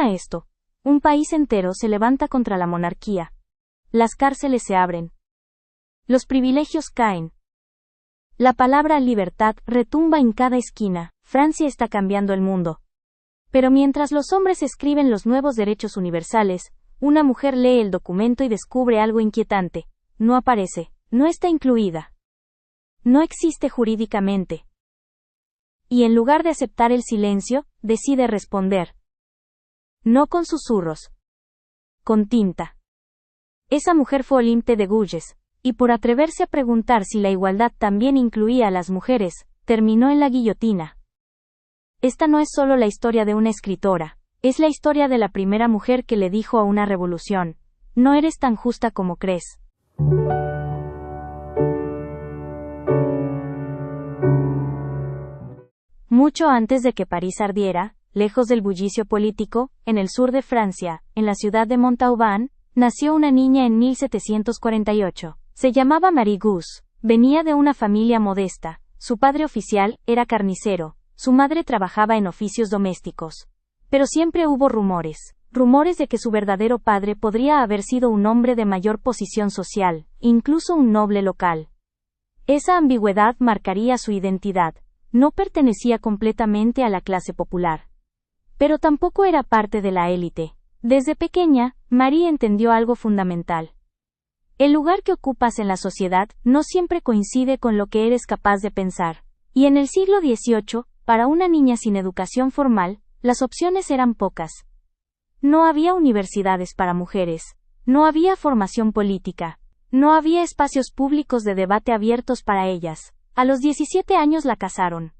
a esto, un país entero se levanta contra la monarquía. Las cárceles se abren. Los privilegios caen. La palabra libertad retumba en cada esquina. Francia está cambiando el mundo. Pero mientras los hombres escriben los nuevos derechos universales, una mujer lee el documento y descubre algo inquietante. No aparece, no está incluida. No existe jurídicamente. Y en lugar de aceptar el silencio, decide responder. No con susurros. Con tinta. Esa mujer fue Olympe de Gouges, y por atreverse a preguntar si la igualdad también incluía a las mujeres, terminó en la guillotina. Esta no es solo la historia de una escritora, es la historia de la primera mujer que le dijo a una revolución, no eres tan justa como crees. Mucho antes de que París ardiera, lejos del bullicio político, en el sur de Francia, en la ciudad de Montauban, nació una niña en 1748. Se llamaba Marie Gousse, venía de una familia modesta, su padre oficial era carnicero, su madre trabajaba en oficios domésticos. Pero siempre hubo rumores de que su verdadero padre podría haber sido un hombre de mayor posición social, incluso un noble local. Esa ambigüedad marcaría su identidad. No pertenecía completamente a la clase popular. Pero tampoco era parte de la élite. Desde pequeña, Marie entendió algo fundamental. El lugar que ocupas en la sociedad no siempre coincide con lo que eres capaz de pensar. Y en el siglo XVIII, para una niña sin educación formal, las opciones eran pocas. No había universidades para mujeres. No había formación política. No había espacios públicos de debate abiertos para ellas. A los 17 años la casaron.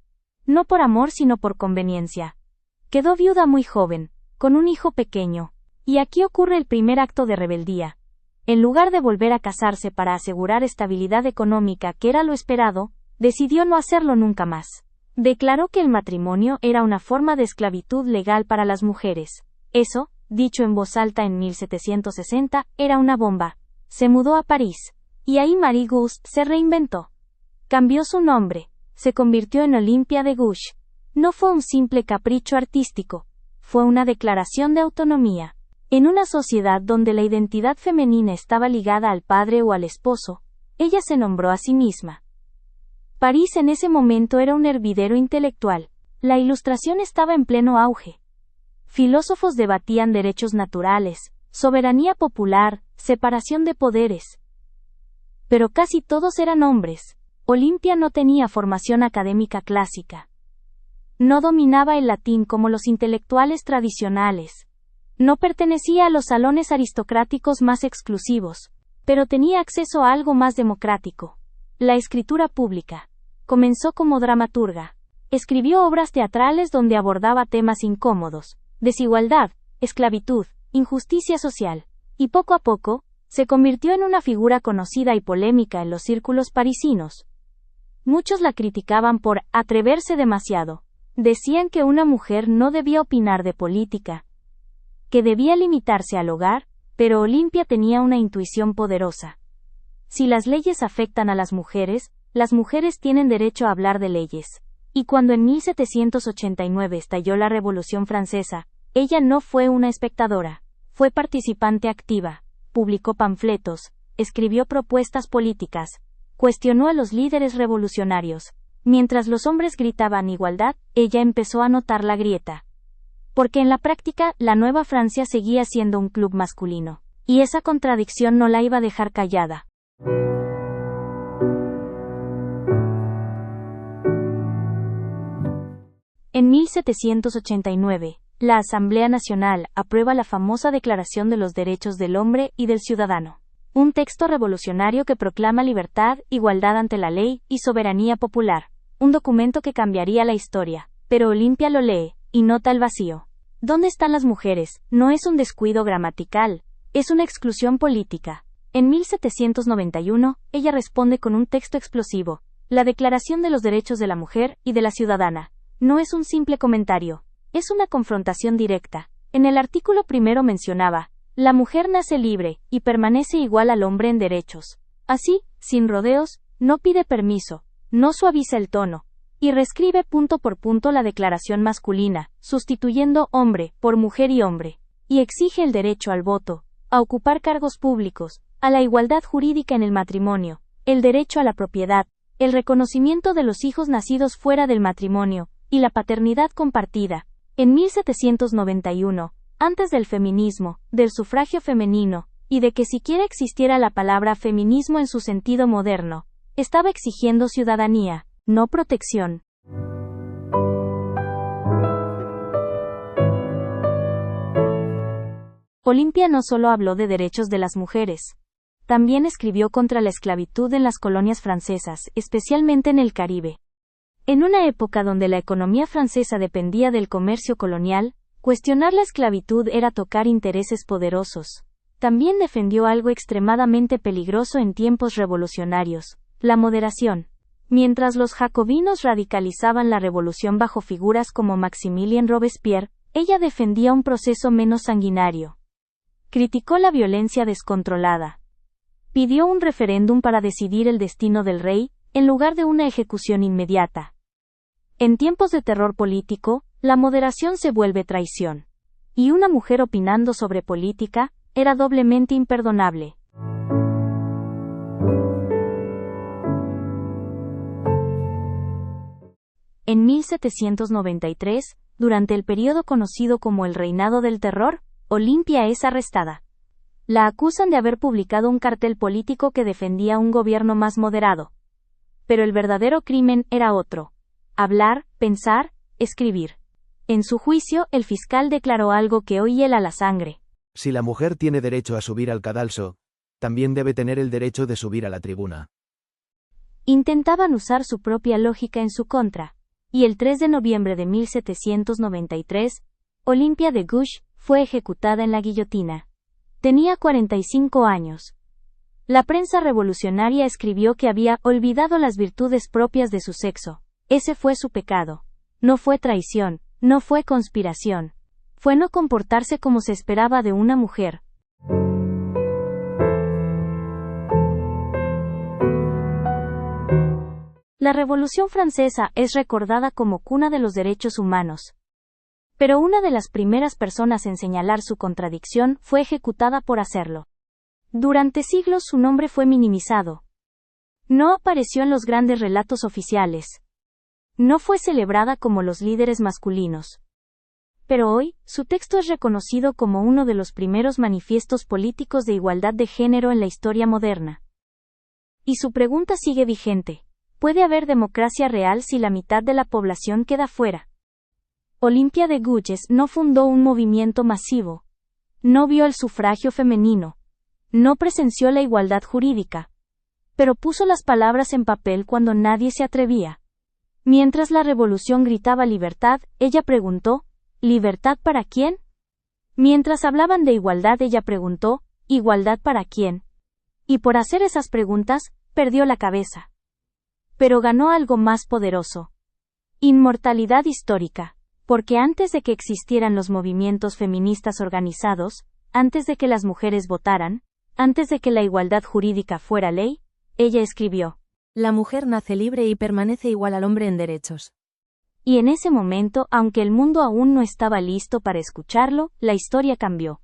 No por amor sino por conveniencia. Quedó viuda muy joven, con un hijo pequeño. Y aquí ocurre el primer acto de rebeldía. En lugar de volver a casarse para asegurar estabilidad económica, que era lo esperado, decidió no hacerlo nunca más. Declaró que el matrimonio era una forma de esclavitud legal para las mujeres. Eso, dicho en voz alta en 1760, era una bomba. Se mudó a París. Y ahí Marie Gousse se reinventó. Cambió su nombre. Se convirtió en Olympia de Gouges. No fue un simple capricho artístico. Fue una declaración de autonomía. En una sociedad donde la identidad femenina estaba ligada al padre o al esposo, ella se nombró a sí misma. París en ese momento era un hervidero intelectual. La Ilustración estaba en pleno auge. Filósofos debatían derechos naturales, soberanía popular, separación de poderes. Pero casi todos eran hombres. Olimpia no tenía formación académica clásica. No dominaba el latín como los intelectuales tradicionales. No pertenecía a los salones aristocráticos más exclusivos, pero tenía acceso a algo más democrático: la escritura pública. Comenzó como dramaturga. Escribió obras teatrales donde abordaba temas incómodos: desigualdad, esclavitud, injusticia social. Y poco a poco, se convirtió en una figura conocida y polémica en los círculos parisinos. Muchos la criticaban por atreverse demasiado. Decían que una mujer no debía opinar de política, que debía limitarse al hogar, pero Olimpia tenía una intuición poderosa. Si las leyes afectan a las mujeres tienen derecho a hablar de leyes. Y cuando en 1789 estalló la Revolución Francesa, ella no fue una espectadora, fue participante activa, publicó panfletos, escribió propuestas políticas, cuestionó a los líderes revolucionarios. Mientras los hombres gritaban igualdad, ella empezó a notar la grieta. Porque en la práctica, la Nueva Francia seguía siendo un club masculino. Y esa contradicción no la iba a dejar callada. En 1789, la Asamblea Nacional aprueba la famosa Declaración de los Derechos del Hombre y del Ciudadano. Un texto revolucionario que proclama libertad, igualdad ante la ley y soberanía popular. Un documento que cambiaría la historia. Pero Olimpia lo lee, y nota el vacío. ¿Dónde están las mujeres? No es un descuido gramatical, es una exclusión política. En 1791, ella responde con un texto explosivo: la Declaración de los Derechos de la Mujer y de la Ciudadana. No es un simple comentario, es una confrontación directa. En el artículo primero mencionaba: la mujer nace libre, y permanece igual al hombre en derechos. Así, sin rodeos, no pide permiso, no suaviza el tono, y reescribe punto por punto la declaración masculina, sustituyendo hombre por mujer y hombre, y exige el derecho al voto, a ocupar cargos públicos, a la igualdad jurídica en el matrimonio, el derecho a la propiedad, el reconocimiento de los hijos nacidos fuera del matrimonio, y la paternidad compartida. En 1791, antes del feminismo, del sufragio femenino, y de que siquiera existiera la palabra feminismo en su sentido moderno, estaba exigiendo ciudadanía, no protección. Olimpia no solo habló de derechos de las mujeres. También escribió contra la esclavitud en las colonias francesas, especialmente en el Caribe. En una época donde la economía francesa dependía del comercio colonial, cuestionar la esclavitud era tocar intereses poderosos. También defendió algo extremadamente peligroso en tiempos revolucionarios: la moderación. Mientras los jacobinos radicalizaban la revolución bajo figuras como Maximilien Robespierre, ella defendía un proceso menos sanguinario. Criticó la violencia descontrolada. Pidió un referéndum para decidir el destino del rey, en lugar de una ejecución inmediata. En tiempos de terror político, la moderación se vuelve traición. Y una mujer opinando sobre política era doblemente imperdonable. En 1793, durante el período conocido como el Reinado del Terror, Olimpia es arrestada. La acusan de haber publicado un cartel político que defendía un gobierno más moderado. Pero el verdadero crimen era otro: hablar, pensar, escribir. En su juicio, el fiscal declaró algo que hoy hiela la sangre. Si la mujer tiene derecho a subir al cadalso, también debe tener el derecho de subir a la tribuna. Intentaban usar su propia lógica en su contra. Y el 3 de noviembre de 1793, Olimpia de Gouges fue ejecutada en la guillotina. Tenía 45 años. La prensa revolucionaria escribió que había olvidado las virtudes propias de su sexo. Ese fue su pecado. No fue traición, no fue conspiración. Fue no comportarse como se esperaba de una mujer. La Revolución Francesa es recordada como cuna de los derechos humanos. Pero una de las primeras personas en señalar su contradicción fue ejecutada por hacerlo. Durante siglos su nombre fue minimizado. No apareció en los grandes relatos oficiales. No fue celebrada como los líderes masculinos. Pero hoy, su texto es reconocido como uno de los primeros manifiestos políticos de igualdad de género en la historia moderna. Y su pregunta sigue vigente: ¿puede haber democracia real si la mitad de la población queda fuera? Olimpia de Gouges no fundó un movimiento masivo. No vio el sufragio femenino. No presenció la igualdad jurídica. Pero puso las palabras en papel cuando nadie se atrevía. Mientras la revolución gritaba libertad, ella preguntó: ¿libertad para quién? Mientras hablaban de igualdad, ella preguntó: ¿igualdad para quién? Y por hacer esas preguntas, perdió la cabeza. Pero ganó algo más poderoso: inmortalidad histórica. Porque antes de que existieran los movimientos feministas organizados, antes de que las mujeres votaran, antes de que la igualdad jurídica fuera ley, ella escribió: la mujer nace libre y permanece igual al hombre en derechos. Y en ese momento, aunque el mundo aún no estaba listo para escucharlo, la historia cambió.